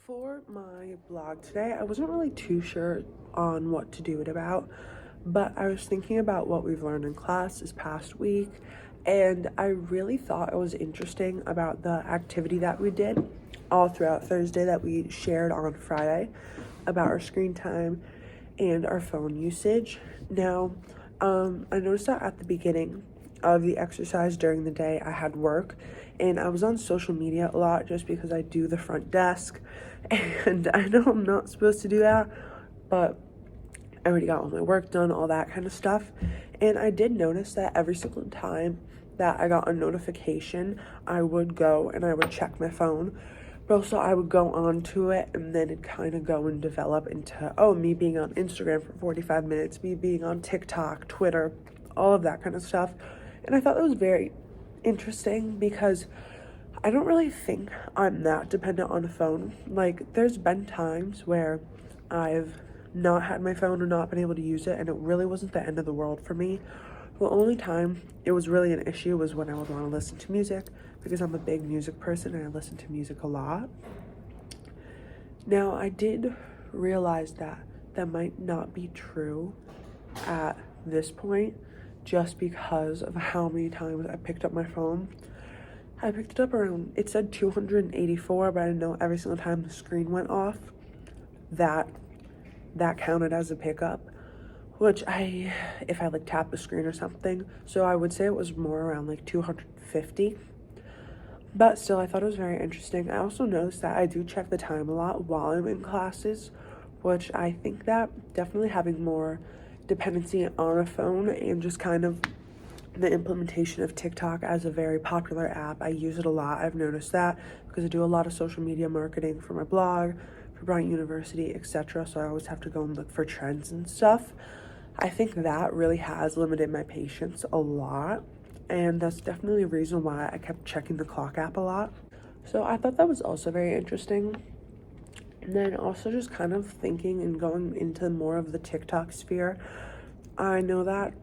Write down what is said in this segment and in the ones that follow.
For my blog today, I wasn't really too sure on what to do it about, but I was thinking about what we've learned in class this past week, and I really thought it was interesting about the activity that we did all throughout Thursday that we shared on Friday about our screen time and our phone usage. Now, I noticed that at the beginning of the exercise during the day, I had work and I was on social media a lot just because I do the front desk. And I know I'm not supposed to do that, but I already got all my work done, all that kind of stuff. And I did notice that every single time that I got a notification, I would go and I would check my phone. But also I would go on to it and then it'd kind of go and develop into, me being on Instagram for 45 minutes, me being on TikTok, Twitter, all of that kind of stuff. And I thought that was very interesting because I don't really think I'm that dependent on a phone. Like, there's been times where I've not had my phone or not been able to use it, and it really wasn't the end of the world for me. The only time it was really an issue was when I would want to listen to music, because I'm a big music person and I listen to music a lot. Now, I did realize that that might not be true at this point, just because of how many times I picked up my phone. I picked it up around, it said 284, but I know every single time the screen went off, that counted as a pickup, which if I like tap the screen or something, so I would say it was more around like 250. But still, I thought it was very interesting. I also noticed that I do check the time a lot while I'm in classes, which I think that definitely having more dependency on a phone and just kind of the implementation of TikTok as a very popular app. I use it a lot. I've noticed that because I do a lot of social media marketing for my blog, for Bryant University, etc. So I always have to go and look for trends and stuff. I think that really has limited my patience a lot. And that's definitely a reason why I kept checking the clock app a lot. So I thought that was also very interesting. And then also just kind of thinking and going into more of the TikTok sphere. I know that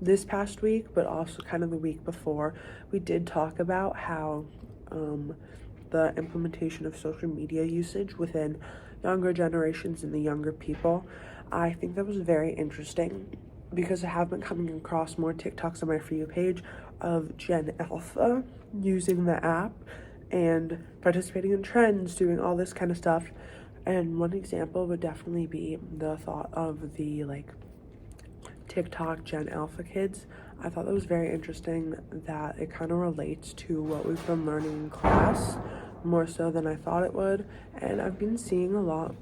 this past week, but also kind of the week before, we did talk about how the implementation of social media usage within younger generations and the younger people. I think that was very interesting because I have been coming across more TikToks on my For You page of Gen Alpha using the app and participating in trends, doing all this kind of stuff. And one example would definitely be the thought of the TikTok Gen Alpha kids. I thought that was very interesting that it kind of relates to what we've been learning in class more so than I thought it would. And I've been seeing a lot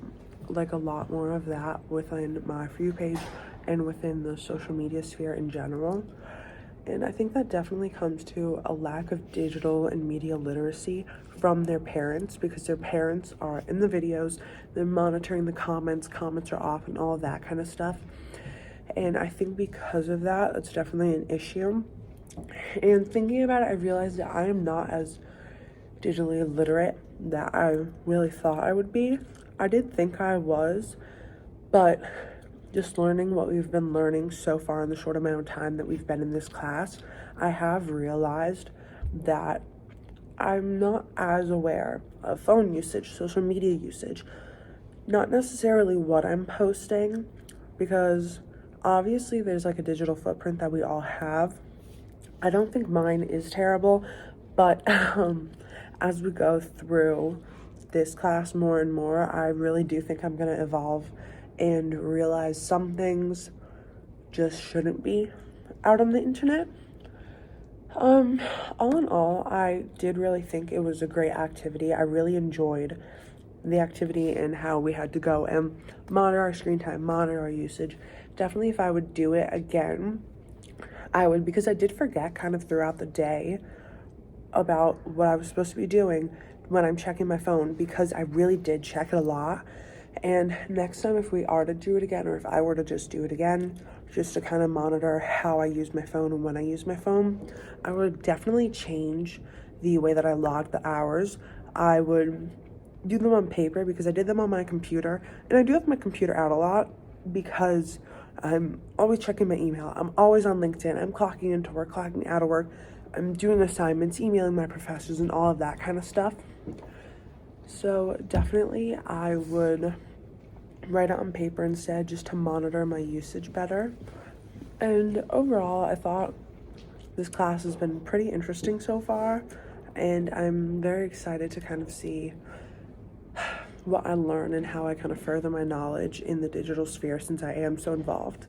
more of that within my For You page and within the social media sphere in general. And I think that definitely comes to a lack of digital and media literacy from their parents, because their parents are in the videos, they're monitoring the comments are off and all of that kind of stuff. And I think because of that, it's definitely an issue. And thinking about it, I realized that I am not as digitally literate that I really thought I would be. I did think I was, but just learning what we've been learning so far in the short amount of time that we've been in this class, I have realized that I'm not as aware of phone usage, social media usage, not necessarily what I'm posting, because obviously there's like a digital footprint that we all have. I don't think mine is terrible, but as we go through this class more and more, I really do think I'm going to evolve and realize some things just shouldn't be out on the internet. All in all, I did really think it was a great activity. I really enjoyed the activity and how we had to go and monitor our screen time, monitor our usage. Definitely if I would do it again, I would, because I did forget kind of throughout the day about what I was supposed to be doing when I'm checking my phone, because I really did check it a lot. And next time, if we are to do it again, or if I were to just do it again, just to kind of monitor how I use my phone and when I use my phone, I would definitely change the way that I log the hours. I would do them on paper, because I did them on my computer, and I do have my computer out a lot because I'm always checking my email. I'm always on LinkedIn. I'm clocking into work, clocking out of work. I'm doing assignments, emailing my professors, and all of that kind of stuff. So definitely I would write it on paper instead just to monitor my usage better. And overall, I thought this class has been pretty interesting so far, and I'm very excited to kind of see what I learn and how I kind of further my knowledge in the digital sphere since I am so involved.